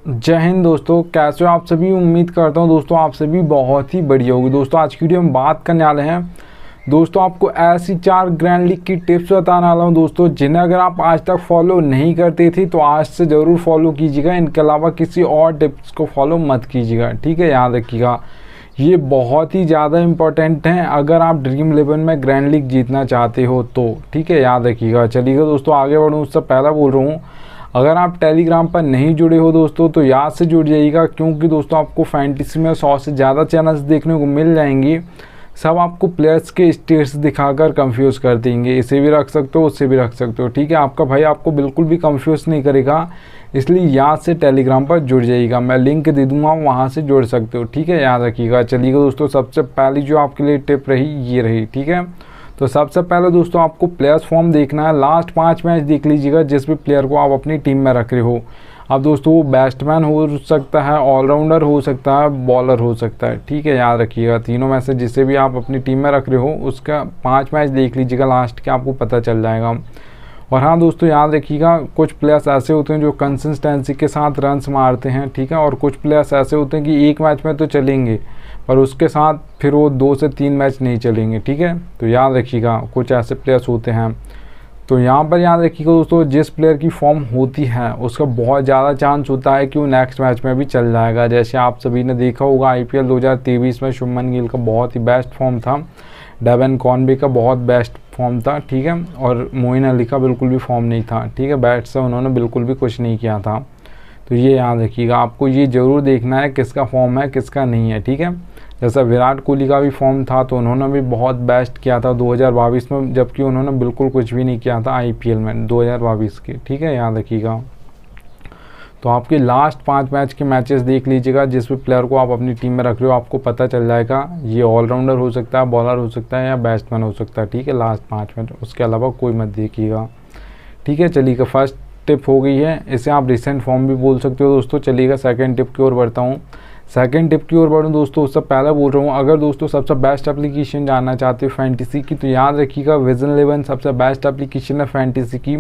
जय हिंद दोस्तों, कैसे हो आप सभी। उम्मीद करता हूं दोस्तों आप सभी बहुत ही बढ़िया होगी। दोस्तों आज की वीडियो में बात करने वाले हैं दोस्तों आपको ऐसी 4 ग्रैंड लीग की टिप्स बताने वाला हूं दोस्तों, जिन्हें अगर आप आज तक फॉलो नहीं करते थे तो आज से ज़रूर फॉलो कीजिएगा। इनके अलावा किसी और टिप्स को फॉलो मत कीजिएगा, ठीक है। याद रखिएगा ये बहुत ही ज़्यादा इम्पोर्टेंट हैं अगर आप ड्रीम 11 में ग्रैंड लीग जीतना चाहते हो तो, ठीक है। याद रखिएगा। चलिएगा दोस्तों आगे बढ़ूँ उससे पहले बोल रहा हूँ, अगर आप टेलीग्राम पर नहीं जुड़े हो दोस्तों तो याद से जुड़ जाइएगा, क्योंकि दोस्तों आपको फैंटेसी में 100 से ज़्यादा चैनल्स देखने को मिल जाएंगी। सब आपको प्लेयर्स के स्टेट्स दिखाकर कंफ्यूज कर देंगे, इसे भी रख सकते हो उससे भी रख सकते हो, ठीक है। आपका भाई आपको बिल्कुल भी कंफ्यूज नहीं करेगा, इसलिए याद से टेलीग्राम पर जुड़ जाइएगा। मैं लिंक दे दूंगा, वहाँ से जुड़ सकते हो, ठीक है। याद रखिएगा। चलिएगा दोस्तों सबसे पहली जो आपके लिए टिप रही ये रही, ठीक है। तो सबसे पहले दोस्तों आपको प्लेयर्स फॉर्म देखना है। लास्ट 5 मैच देख लीजिएगा जिस भी प्लेयर को आप अपनी टीम में रख रहे हो। अब दोस्तों वो बैट्समैन हो सकता है, ऑलराउंडर हो सकता है, बॉलर हो सकता है, ठीक है। याद रखिएगा तीनों में से जिसे भी आप अपनी टीम में रख रहे हो उसका 5 मैच देख लीजिएगा लास्ट के, आपको पता चल जाएगा। और हाँ दोस्तों याद रखिएगा कुछ प्लेयर्स ऐसे होते हैं जो कंसिस्टेंसी के साथ रन्स मारते हैं, ठीक है। और कुछ प्लेयर्स ऐसे होते हैं कि एक मैच में तो चलेंगे पर उसके साथ फिर वो 2 से 3 मैच नहीं चलेंगे, ठीक है। तो याद रखिएगा कुछ ऐसे प्लेयर्स होते हैं। तो यहाँ पर याद रखिएगा दोस्तों जिस प्लेयर की फॉर्म होती है उसका बहुत ज़्यादा चांस होता है कि वो नेक्स्ट मैच में भी चल जाएगा। जैसे आप सभी ने देखा होगा IPL 2023 में शुभमन गिल का बहुत ही बेस्ट फॉर्म था, डेवन कॉनवे का बहुत बेस्ट फॉर्म था, ठीक है। और मोइन अली का बिल्कुल भी फॉर्म नहीं था, ठीक है। बैट से उन्होंने बिल्कुल भी कुछ नहीं किया था। तो ये याद रखिएगा, आपको ये ज़रूर देखना है किसका फॉर्म है किसका नहीं है, ठीक है। जैसा विराट कोहली का भी फॉर्म था तो उन्होंने भी बहुत बेस्ट किया था 2022 में, जबकि उन्होंने बिल्कुल कुछ भी नहीं किया था IPL में 2022 के, ठीक है। याद रखिएगा। तो आपके लास्ट 5 मैच के मैचेस देख लीजिएगा जिस भी प्लेयर को आप अपनी टीम में रख रहे हो, आपको पता चल जाएगा ये ऑलराउंडर हो सकता है, बॉलर हो सकता है या बैट्समैन हो सकता है, ठीक है। लास्ट 5 मैच, उसके अलावा कोई मत देखिएगा, ठीक है। चलिएगा फर्स्ट टिप हो गई है, इसे आप रिसेंट फॉर्म भी बोल सकते हो दोस्तों। चलिएगा सेकेंड टिप की ओर बढ़ता हूँ। सेकंड टिप की ओर बढ़ूँ दोस्तों उससे पहले बोल रहा हूँ, अगर दोस्तों सबसे बेस्ट एप्लीकेशन जानना चाहते हो फैंटेसी की तो याद रखिएगा विजन 11 सबसे बेस्ट एप्लीकेशन है फैंटेसी की।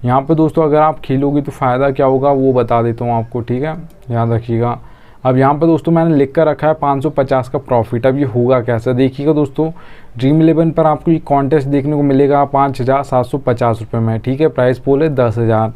यहाँ पे दोस्तों अगर आप खेलोगे तो फ़ायदा क्या होगा वो बता देता हूँ आपको, ठीक है। याद रखिएगा। अब यहाँ पे दोस्तों मैंने लिख कर रखा है 550 का प्रॉफिट। अब ये होगा कैसे देखिएगा दोस्तों, ड्रीम 11 पर आपको ये कॉन्टेस्ट देखने को मिलेगा 5750 रुपये में, ठीक है। प्राइस पोल है 10,000।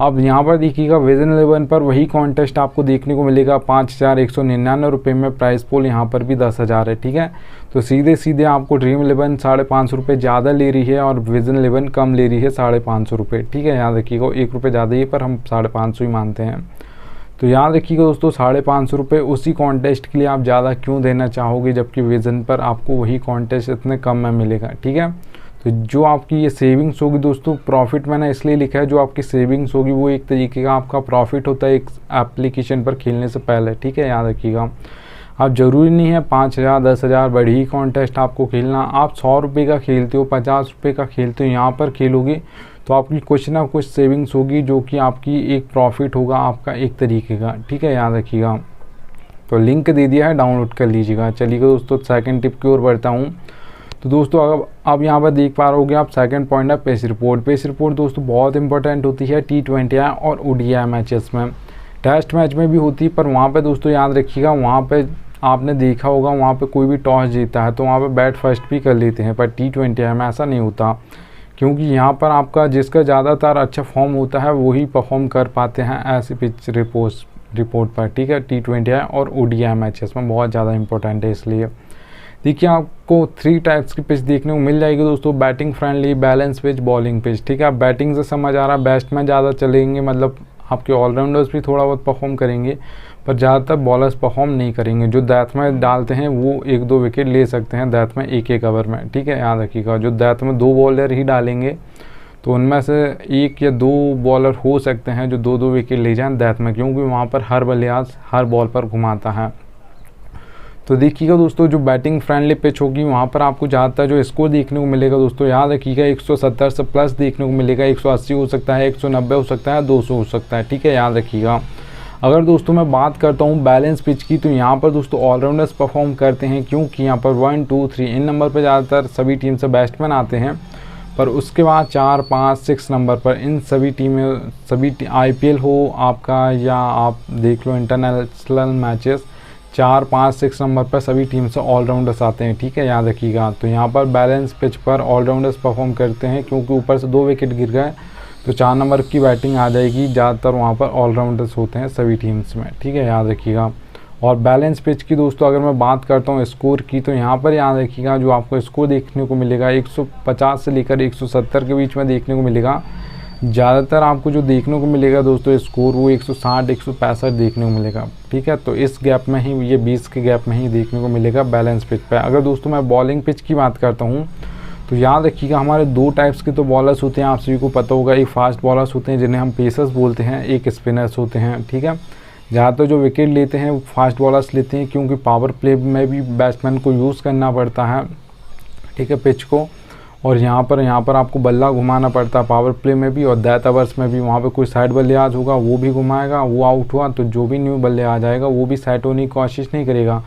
अब यहाँ पर देखिएगा विजन 11 पर वही कॉन्टेस्ट आपको देखने को मिलेगा 5199 रुपये में, प्राइस पोल यहाँ पर भी 10,000 है, ठीक है। तो सीधे सीधे आपको ड्रीम 11 550 रुपये ज़्यादा ले रही है और विजन 11 कम ले रही है 550 रुपये, ठीक है। याद रखिएगा 1 रुपये ज़्यादा ही, पर हम 550 ही मानते हैं। तो याद रखिएगा दोस्तों 550 रुपये उसी कॉन्टेस्ट के लिए आप ज़्यादा क्यों देना चाहोगे, जबकि विजन पर आपको वही कॉन्टेस्ट इतने कम में मिलेगा, ठीक है। तो जो आपकी ये सेविंग्स होगी दोस्तों, प्रॉफिट मैंने इसलिए लिखा है, जो आपकी सेविंग्स होगी वो एक तरीके का आपका प्रॉफिट होता है एक एप्लीकेशन पर खेलने से पहले, ठीक है। याद रखिएगा। अब ज़रूरी नहीं है 5000 10,000 बड़ी ही कॉन्टेस्ट आपको खेलना। आप 100 रुपये का खेलते हो, 50 रुपये का खेलते हो, यहाँ पर खेलोगे तो आपकी कुछ ना कुछ सेविंग्स होगी जो कि आपकी एक प्रॉफिट होगा आपका एक तरीके का, ठीक है। याद रखिएगा। तो लिंक दे दिया है, डाउनलोड कर लीजिएगा। चलिएगा दोस्तों सेकेंड टिप की ओर बढ़ता हूँ। तो दोस्तों अब यहाँ पर देख पा रहे आप सेकंड पॉइंट है पेस रिपोर्ट। पेस रिपोर्ट दोस्तों बहुत इंपॉर्टेंट होती है T20 और ODI मैचेस में, टेस्ट मैच में भी होती है, पर वहाँ पे दोस्तों याद रखिएगा वहाँ पे आपने देखा होगा वहाँ पे कोई भी टॉस जीता है तो वहाँ पे बैट फर्स्ट भी कर लेते हैं, पर T20 में ऐसा नहीं होता, क्योंकि यहाँ पर आपका जिसका ज़्यादातर अच्छा फॉर्म होता है वही परफॉर्म कर पाते हैं ऐसी पिच रिपोर्ट पर, ठीक है। T20 और ODI मैचेस में बहुत ज़्यादा इंपॉर्टेंट है। इसलिए देखिए आपको 3 टाइप्स की पिच देखने को मिल जाएगी दोस्तों, batting friendly, balance pitch, bowling pitch, ठीक है। आप बैटिंग से समझ आ रहा है बैट्समैन ज़्यादा चलेंगे, मतलब आपके ऑलराउंडर्स भी थोड़ा बहुत परफॉर्म करेंगे पर ज़्यादातर बॉलर्स परफॉर्म नहीं करेंगे। जो डेथ में डालते हैं वो 1-2 विकेट ले सकते हैं डेथ में एक ओवर में, ठीक है। याद रखिएगा जो डेथ में 2 बॉलर ही डालेंगे तो उनमें से 1 या 2 बॉलर हो सकते हैं जो 2-2 विकेट ले जाएँ डेथ में, क्योंकि वहाँ पर हर बल्लेबाज हर बॉल पर घुमाता है। तो देखिएगा दोस्तों जो बैटिंग फ्रेंडली पिच होगी वहाँ पर आपको ज़्यादातर जो स्कोर देखने को मिलेगा दोस्तों, याद रखिएगा 170 से प्लस देखने को मिलेगा, 180 हो सकता है, 190 हो सकता है, 200 हो सकता है, ठीक है। याद रखिएगा। अगर दोस्तों मैं बात करता हूँ बैलेंस पिच की तो यहाँ पर दोस्तों ऑलराउंडर्स परफॉर्म करते हैं, क्योंकि यहाँ पर 1 2 3 इन नंबर पर ज़्यादातर सभी टीम से बैट्समैन आते हैं। पर उसके बाद 4, 5, 6 नंबर पर इन सभी टीमें, सभी IPL हो आपका या आप देख लो इंटरनेशनल मैचेस, 4, 5, 6 नंबर पर सभी टीम से ऑलराउंडर्स आते हैं, ठीक है, याद रखिएगा। तो यहाँ पर बैलेंस पिच पर ऑलराउंडर्स परफॉर्म करते हैं, क्योंकि ऊपर से 2 विकेट गिर गए तो 4 नंबर की बैटिंग आ जाएगी, ज़्यादातर वहाँ पर ऑलराउंडर्स होते हैं सभी टीम्स में, ठीक है, याद रखिएगा। और बैलेंस पिच की दोस्तों अगर मैं बात करता हूँ स्कोर की, तो यहाँ पर याद रखिएगा जो आपको स्कोर देखने को मिलेगा 150 से लेकर 170 के बीच में देखने को मिलेगा। ज़्यादातर आपको जो देखने को मिलेगा दोस्तों स्कोर वो 160, 165 देखने को मिलेगा, ठीक है। तो इस गैप में ही, ये 20 के गैप में ही देखने को मिलेगा बैलेंस पिच पर। अगर दोस्तों मैं बॉलिंग पिच की बात करता हूँ तो याद रखिएगा हमारे 2 टाइप्स के तो बॉलर्स होते हैं, आप सभी को पता होगा। एक फास्ट बॉलर्स होते हैं जिन्हें हम पेसर्स बोलते हैं, एक स्पिनर्स होते हैं, ठीक है। ज़्यादातर जो विकेट लेते हैं वो फास्ट बॉलर्स लेते हैं, क्योंकि पावर प्ले में भी बैट्समैन को यूज़ करना पड़ता है, ठीक है, पिच को। और यहाँ पर आपको बल्ला घुमाना पड़ता है पावर प्ले में भी, और डेथ ओवर्स में भी वहाँ पे कोई साइड बल्लेबाज होगा वो भी घुमाएगा, वो आउट हुआ तो जो भी न्यू बल्ले आ जाएगा वो भी सेट होने की कोशिश नहीं करेगा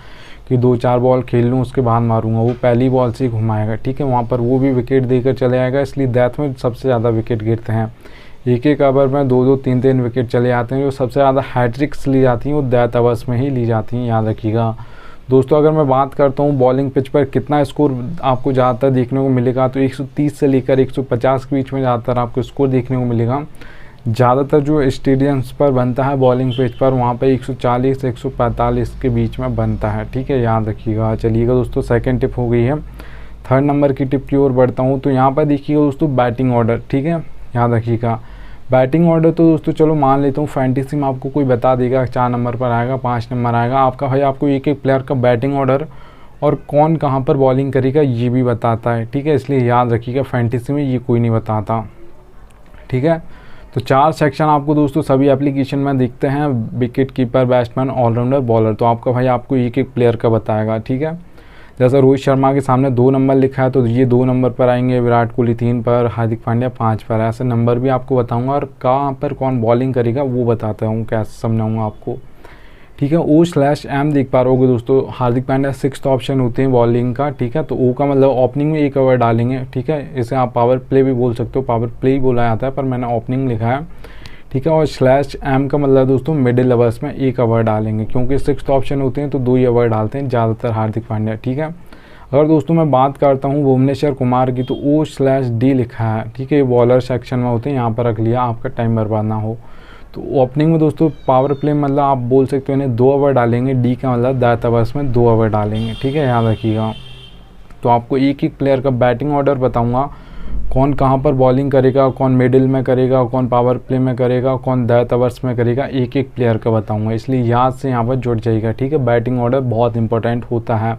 कि 2-4 बॉल खेल लूँ उसके बाद मारूंगा, वो पहली बॉल से ही घुमाएगा, ठीक है। वहाँ पर वो भी विकेट देकर चले आएगा, इसलिए डेथ में सबसे ज़्यादा विकेट गिरते हैं। एक ओवर में 2-2, 3-3 विकेट चले आते हैं। जो सबसे ज़्यादा हैट्रिक्स ली जाती हैं वो डेथ ओवर्स में ही ली जाती हैं, याद रखिएगा दोस्तों। अगर मैं बात करता हूँ बॉलिंग पिच पर कितना स्कोर आपको ज़्यादातर देखने को मिलेगा, तो 130 से लेकर 150 के बीच में ज़्यादातर आपको स्कोर देखने को मिलेगा। ज़्यादातर जो स्टेडियम्स पर बनता है बॉलिंग पिच पर, वहाँ पे 140 से 145 के बीच में बनता है, ठीक है, याद रखिएगा। चलिएगा दोस्तों, सेकंड टिप हो गई है। थर्ड नंबर की टिप की ओर बढ़ता हूँ। तो यहाँ पर देखिएगा दोस्तों बैटिंग ऑर्डर, ठीक है, याद रखिएगा। बैटिंग ऑर्डर तो दोस्तों चलो मान लेता हूँ फैंटेसी में आपको कोई बता देगा 4 नंबर पर आएगा, 5 नंबर आएगा आपका, भाई आपको एक प्लेयर का बैटिंग ऑर्डर और कौन कहाँ पर बॉलिंग करेगा ये भी बताता है, ठीक है। इसलिए याद रखिएगा फैंटेसी में ये कोई नहीं बताता, ठीक है। तो 4 सेक्शन आपको दोस्तों सभी एप्लीकेशन में दिखते हैं, wicket keeper, batsman, allrounder, bowler. तो आपका भाई आपको एक प्लेयर का बताएगा, ठीक है। जैसा रोहित शर्मा के सामने 2 नंबर लिखा है तो ये 2 नंबर पर आएंगे, विराट कोहली 3 पर, हार्दिक पांड्या 5 पर। ऐसे नंबर भी आपको बताऊंगा, और कहाँ पर कौन बॉलिंग करेगा वो बताता हूँ, कैसे समझाऊंगा आपको, ठीक है। O/M देख पा रहे होगे दोस्तों, हार्दिक पांड्या 6th ऑप्शन होते हैं बॉलिंग का, ठीक है। तो O का मतलब ओपनिंग में 1 ओवर डालेंगे, ठीक है। इसे आप पावर प्ले भी बोल सकते हो, पावर प्ले ही बोला जाता है पर मैंने ओपनिंग लिखा है, ठीक है। और /M का मतलब दोस्तों मिडिल ओवर्स में 1 ओवर डालेंगे, क्योंकि 6th ऑप्शन होते हैं तो 2 ही ओवर डालते हैं ज़्यादातर हार्दिक पांड्या, ठीक है। अगर दोस्तों मैं बात करता हूँ भुवनेश्वर कुमार की, तो O/D लिखा है, ठीक है। ये बॉलर सेक्शन में होते हैं, यहाँ पर रख लिया आपका टाइम बर्बाद ना हो। तो ओपनिंग में दोस्तों पावर प्ले मतलब आप बोल सकते हो इन्हें 2 ओवर डालेंगे, D का मतलब डेथ ओवर्स में 2 ओवर डालेंगे, ठीक है, याद रखिएगा। तो आपको एक प्लेयर का बैटिंग ऑर्डर बताऊंगा, कौन कहाँ पर बॉलिंग करेगा, कौन मिडिल में करेगा, कौन पावर प्ले में करेगा, कौन डेथ ओवर्स में करेगा, एक प्लेयर का बताऊंगा, इसलिए याद से यहाँ पर जुड़ जाएगा, ठीक है। बैटिंग ऑर्डर बहुत इंपॉर्टेंट होता है।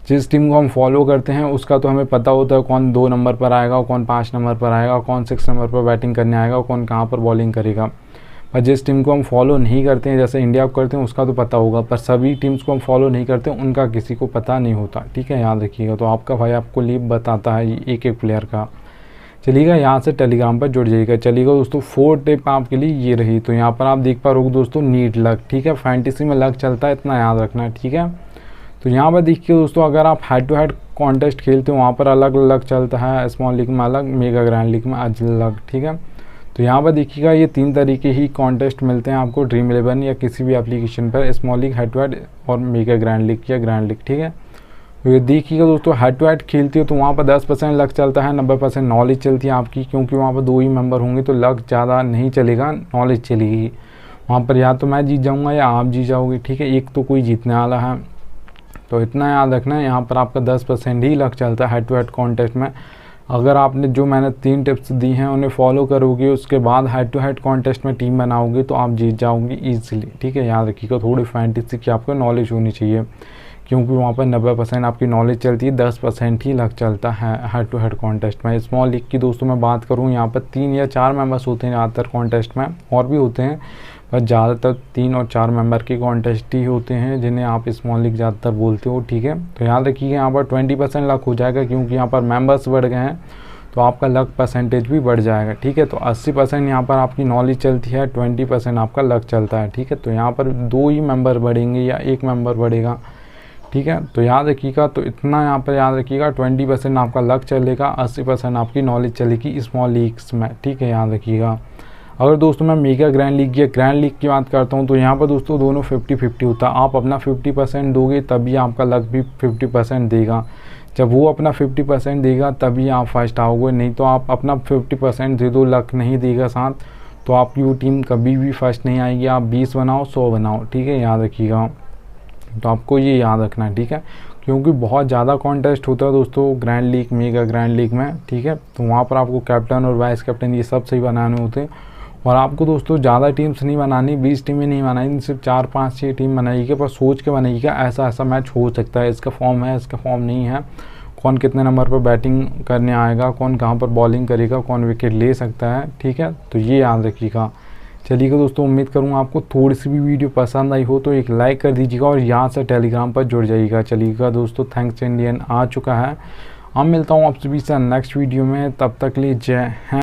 जिस टीम को हम फॉलो करते हैं उसका तो हमें पता होता है कौन 2 नंबर पर आएगा, कौन 5 नंबर पर आएगा, कौन 6 नंबर पर बैटिंग करने आएगा, कौन कहाँ पर बॉलिंग करेगा। पर जिस टीम को हम फॉलो नहीं करते हैं, जैसे इंडिया को करते हैं, उसका तो पता होगा, पर सभी टीम्स को हम फॉलो नहीं करते उनका किसी को पता नहीं होता, ठीक है, याद रखिएगा। तो आपका भाई आपको लीव बताता है एक प्लेयर का। चलिएगा यहाँ से टेलीग्राम पर जुड़ जाइएगा। चलिएगा दोस्तों, 4th टिप आपके लिए ये रही। तो यहाँ पर आप देख पा रहे हो दोस्तों नीड लक, ठीक है। फैंटेसी में लक चलता है, इतना याद रखना है, ठीक है। तो यहाँ पर देखिए दोस्तों, अगर आप हेड टू हेड कॉन्टेस्ट खेलते हो वहाँ पर अलग अलग चलता है, स्मॉल लीग में अलग, मेगा ग्रैंड लीग में अलग, ठीक है। तो यहाँ पर देखिएगा ये 3 तरीके ही कॉन्टेस्ट मिलते हैं आपको ड्रीम 11 या किसी भी एप्लीकेशन पर, small league, head to head और मेगा ग्रैंड लीग या ग्रैंड लीग, ठीक है। तो ये देखिएगा दोस्तों, हेड टू हेड खेलते हो तो वहाँ पर 10% लक चलता है, 90% नॉलेज चलती है आपकी, क्योंकि वहाँ पर 2 ही मेंबर होंगे तो लक ज़्यादा नहीं चलेगा, नॉलेज चलेगी। वहाँ पर या तो मैं जीत जाऊँगा या आप जीत जाओगे, ठीक है, एक तो कोई जीतने वाला है। तो इतना याद रखना है, यहाँ पर आपका 10% ही लक चलता है हेड टू हेड कॉन्टेस्ट में। अगर आपने जो मैंने 3 टिप्स दी हैं उन्हें फॉलो करोगे, उसके बाद हेड टू हेड कॉन्टेस्ट में टीम बनाओगे तो आप जीत जाओगे ईजिली, ठीक है, याद रखिएगा। थोड़ी फैंटेसी की आपको नॉलेज होनी चाहिए, क्योंकि वहाँ पर 90% आपकी नॉलेज चलती है, 10% ही लक चलता है हेड टू हेड कॉन्टेस्ट में। स्मॉल लीग की दोस्तों मैं बात करूँ, यहाँ पर 3 या 4 मेंबर्स होते हैं ज़्यादातर कॉन्टेस्ट में, और भी होते हैं पर ज़्यादातर 3 और 4 मेंबर के कॉन्टेस्ट ही होते हैं जिन्हें आप स्मॉल लीग ज़्यादातर बोलते हो, ठीक है। तो याद रखिए यहाँ पर 20% लक हो जाएगा, क्योंकि यहाँ पर मेंबर्स बढ़ गए हैं तो आपका लक परसेंटेज भी बढ़ जाएगा, ठीक है। तो 80% यहाँ पर आपकी नॉलेज चलती है, 20% आपका लक चलता है, ठीक है। तो यहाँ पर 2 ही मेंबर बढ़ेंगे या 1 मेंबर बढ़ेगा, ठीक है। तो याद रखिएगा, तो इतना यहाँ पर याद रखिएगा, 20% आपका लक चलेगा, 80% आपकी नॉलेज चलेगी स्मॉल लीग्स में, ठीक है, याद रखिएगा। अगर दोस्तों मैं मेगा ग्रैंड लीग या ग्रैंड लीग की बात करता हूँ तो यहाँ पर दोस्तों दोनों 50-50 होता है। आप अपना 50% दोगे तभी आपका लक भी 50% देगा। जब वो अपना 50% देगा तभी आप फर्स्ट आओगे, नहीं तो आप अपना 50% दे दो, लक नहीं देगा साथ, तो आपकी वो टीम कभी भी फर्स्ट नहीं आएगी। आप 20 बनाओ 100 बनाओ, ठीक है, याद रखिएगा। तो आपको ये याद रखना है, ठीक है, क्योंकि बहुत ज़्यादा कॉन्टेस्ट होता है दोस्तों grand league, mega grand league में, ठीक है। तो वहाँ पर आपको कैप्टन और वाइस कैप्टन ये सब सही बनाने होते हैं। और आपको दोस्तों ज़्यादा टीम्स नहीं बनानी, 20 टीमें नहीं बनानी, सिर्फ 4-5-6 टीम बनाइएगा, पर सोच के बनाइएगा ऐसा ऐसा मैच हो सकता है, इसका फॉर्म है, इसका फॉर्म नहीं है, कौन कितने नंबर पर बैटिंग करने आएगा, कौन कहाँ पर बॉलिंग करेगा, कौन विकेट ले सकता है, ठीक है। तो ये याद रखिएगा। चलिएगा दोस्तों, उम्मीद करूँगा आपको थोड़ी सी भी वीडियो पसंद आई हो तो एक लाइक कर दीजिएगा और यहाँ से टेलीग्राम पर जुड़ जाइएगा। चलिएगा दोस्तों, थैंक्स इंडियन आ चुका है। अब मिलता हूँ आप सभी से नेक्स्ट वीडियो में, तब तक लिए जय हिंद।